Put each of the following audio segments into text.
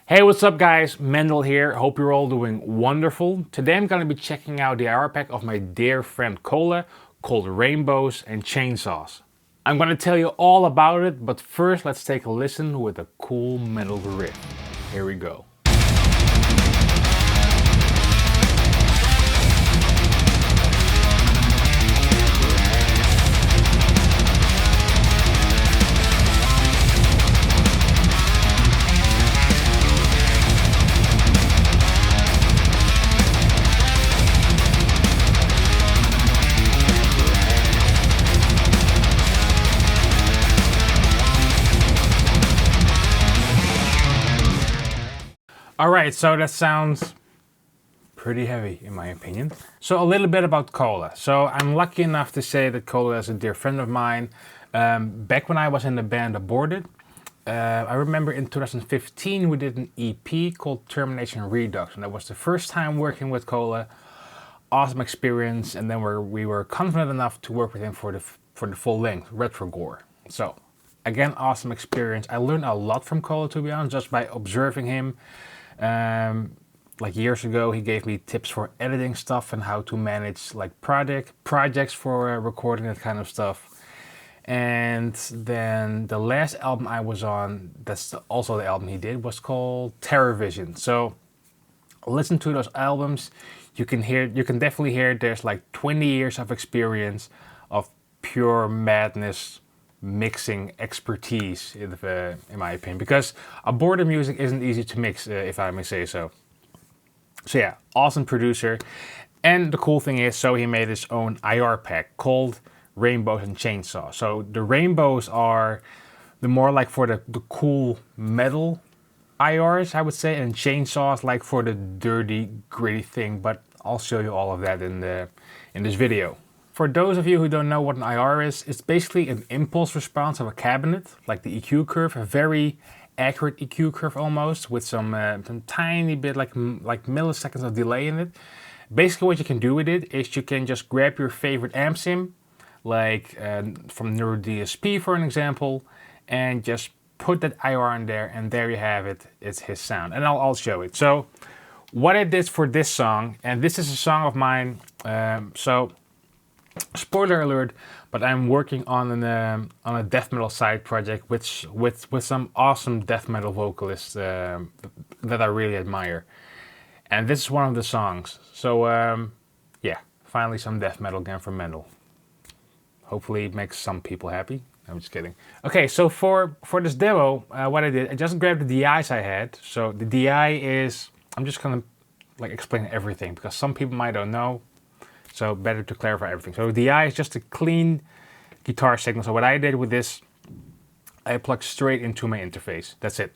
Hey, what's up guys? Mendel here. Hope you're all doing wonderful. Today I'm going to be checking out the IR pack of my dear friend Kohle called Rainbows and Chainsaws. I'm going to tell you all about it, but first let's take a listen with a cool metal riff. Here we go. Alright, so that sounds pretty heavy in my opinion. So a little bit about Kohle. So I'm lucky enough to say that Kohle is a dear friend of mine. Back when I was in the band Aborted, I remember in 2015 we did an EP called Termination Redux, and that was the first time working with Kohle. Awesome experience, and then we were confident enough to work with him for the full length, Retro Gore. So again, awesome experience. I learned a lot from Kohle, to be honest, just by observing him. Like years ago, he gave me tips for editing stuff and how to manage like projects for recording, that kind of stuff. And then the last album I was on, that's also the album he did, was called Terror Vision. So listen to those albums. You can definitely hear there's like 20 years of experience of pure madness mixing expertise, in my opinion, because Aborted music isn't easy to mix, if I may say so. So yeah, awesome producer. And the cool thing is, so he made his own IR pack called Rainbows and Chainsaws. So the rainbows are the more like for the cool metal IRs, I would say, and chainsaws like for the dirty, gritty thing, but I'll show you all of that in this video. For those of you who don't know what an IR is, it's basically an impulse response of a cabinet, like the EQ curve, a very accurate EQ curve almost, with some tiny bit like milliseconds of delay in it. Basically what you can do with it is you can just grab your favorite amp sim, like from NeuroDSP for an example, and just put that IR in there, and there you have it. It's his sound, and I'll show it. So what I did for this song, and this is a song of mine, so spoiler alert, but I'm working on a death metal side project with some awesome death metal vocalists that I really admire, and this is one of the songs. So yeah, finally some death metal again from Mendel. Hopefully it makes some people happy. I'm just kidding. Okay, so for this demo, what I did, I just grabbed the DIs I had. So the DI is, I'm just gonna like explain everything because some people might don't know. So better to clarify everything. So the DI is just a clean guitar signal. So what I did with this, I plugged straight into my interface. That's it.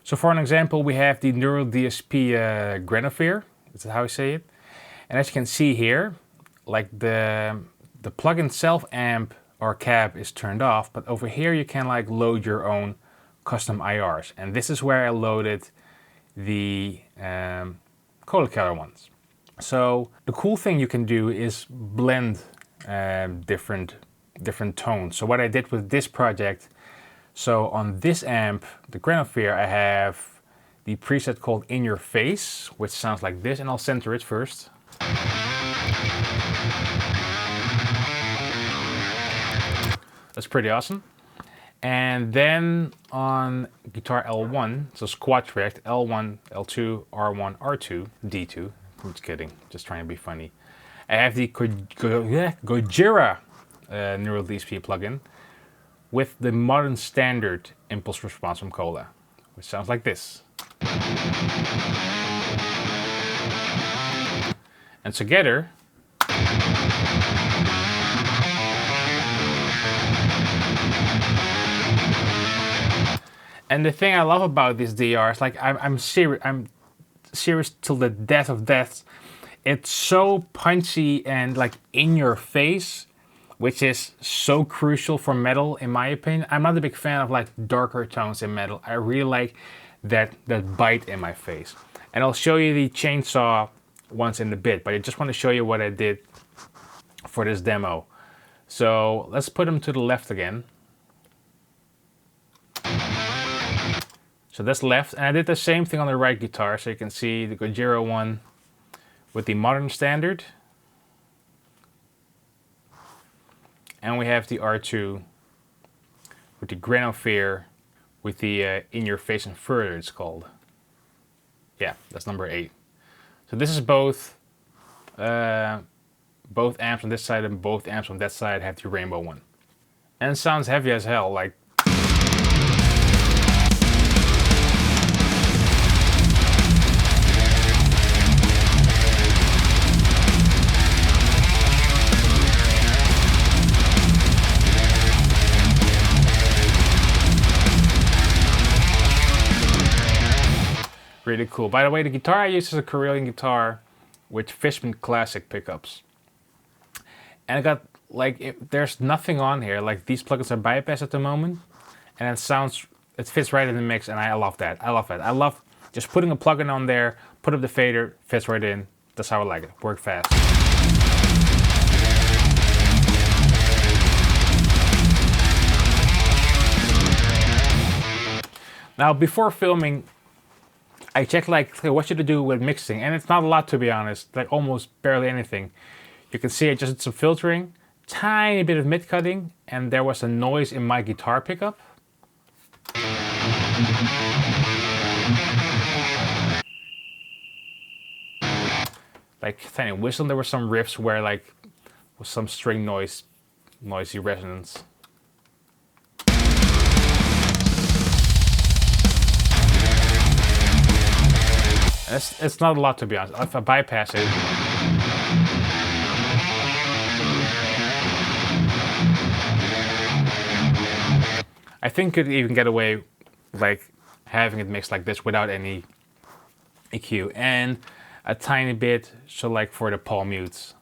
So for an example, we have the NeuroDSP Grenosphere. This is how I say it. And as you can see here, like the plugin self amp or cab is turned off, but over here you can like load your own custom IRs. And this is where I loaded the Kohle Keller ones. So the cool thing you can do is blend different tones. So what I did with this project, so on this amp, the Grenosphere, I have the preset called In Your Face, which sounds like this, and I'll center it first. That's pretty awesome. And then on guitar L1, so squad track L1, L2, R1, R2, D2. I'm just kidding, just trying to be funny. I have the Gojira NeuroDSP plugin with the modern standard impulse response from Kohle, which sounds like this. And together, and the thing I love about this DR is like I'm serious till the death of deaths. It's so punchy and like in your face, which is so crucial for metal in my opinion. I'm not a big fan of like darker tones in metal. I really like that bite in my face. And I'll show you the chainsaw ones in a bit, but I just want to show you what I did for this demo. So let's put them to the left again. So that's left, and I did the same thing on the right guitar. So you can see the Gojira one with the modern standard. And we have the R2 with the Granophère with the In Your Face and Further, it's called. Yeah, that's number 8. So this is both amps on this side and both amps on that side have the rainbow one. And it sounds heavy as hell, like. Really cool. By the way, the guitar I use is a Karelian guitar with Fishman Classic pickups. And I got, like, there's nothing on here. Like, these plugins are bypassed at the moment. And it fits right in the mix, and I love that. I love just putting a plugin on there, put up the fader, fits right in. That's how I like it. Work fast. Now, before filming, I checked like what should I do with mixing, and it's not a lot, to be honest, like almost barely anything. You can see I just did some filtering, tiny bit of mid cutting, and there was a noise in my guitar pickup. Like tiny whistle, there were some riffs where like was some string noisy resonance. It's not a lot, to be honest. If I bypass it, I think could even get away like having it mixed like this without any EQ, and a tiny bit so like for the palm mutes.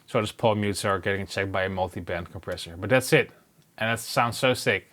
So those palm mutes are getting checked by a multi-band compressor. But that's it. And that sounds so sick.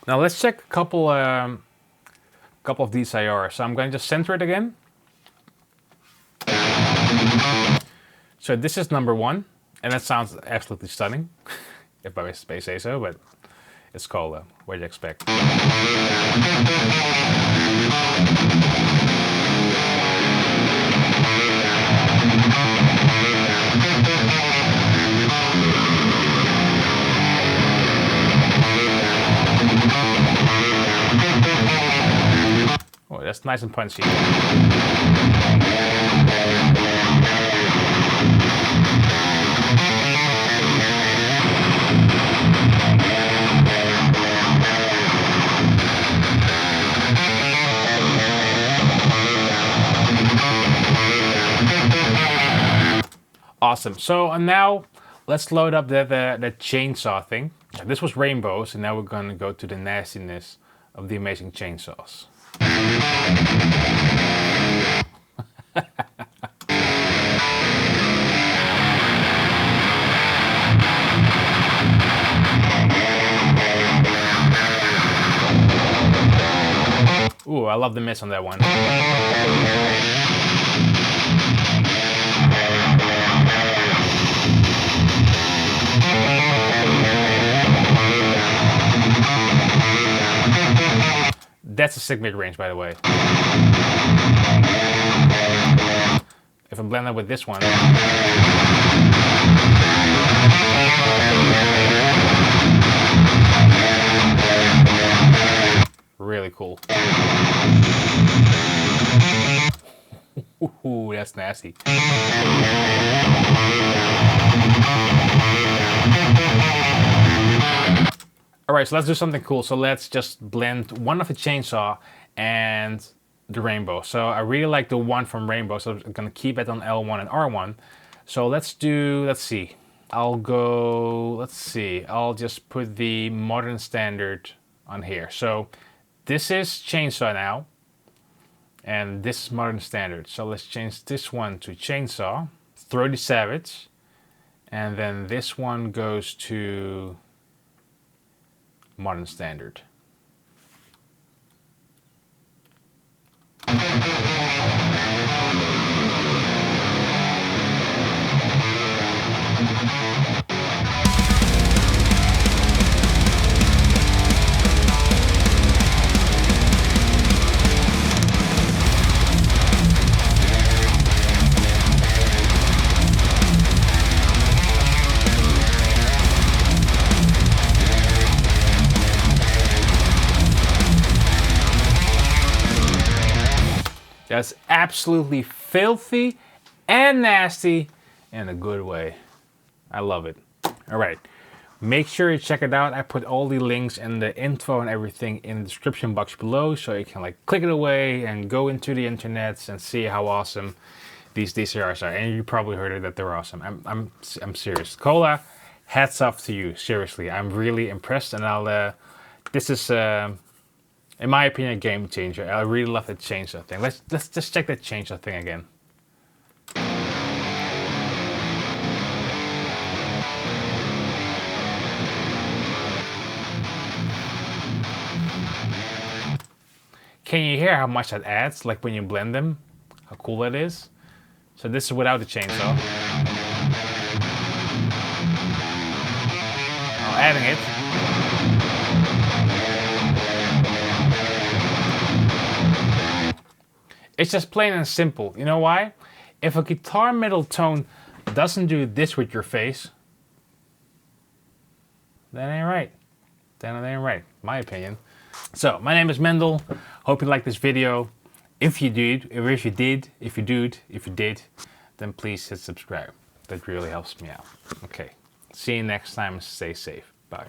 Now let's check a couple of these IRs. So I'm going to just center it again. So this is number 1, and that sounds absolutely stunning, if I may say so, but it's Kohle. What do you expect? Oh, that's nice and punchy. Awesome. So now let's load up the chainsaw thing. This was rainbows, and now we're going to go to the nastiness of the amazing chainsaws. Ooh, I love the miss on that one. That's a sick mid-range, by the way. If I blend that with this one. Really cool. Ooh, that's nasty. Alright, so let's do something cool. So let's just blend one of the chainsaw and the rainbow. So I really like the one from rainbow, so I'm gonna keep it on L1 and R1. So let's see. I'll just put the modern standard on here. So this is chainsaw now. And this is modern standard. So let's change this one to chainsaw. Throw the savage. And then this one goes to modern standard. That's absolutely filthy and nasty in a good way. I love it. All right, make sure you check it out. I put all the links and the info and everything in the description box below, so you can like click it away and go into the internet and see how awesome these DCRs are. And you probably heard it that they're awesome. I'm serious. Kohle, hats off to you. Seriously, I'm really impressed, and this is in my opinion, a game changer. I really love the chainsaw thing. Let's just check that chainsaw thing again. Can you hear how much that adds? Like when you blend them, how cool that is. So this is without the chainsaw. Now adding it. It's just plain and simple. You know why? If a guitar middle tone doesn't do this with your face, that ain't right. Then it ain't right, my opinion. So, my name is Mendel. Hope you liked this video. If you did, then please hit subscribe. That really helps me out. Okay, see you next time. Stay safe. Bye.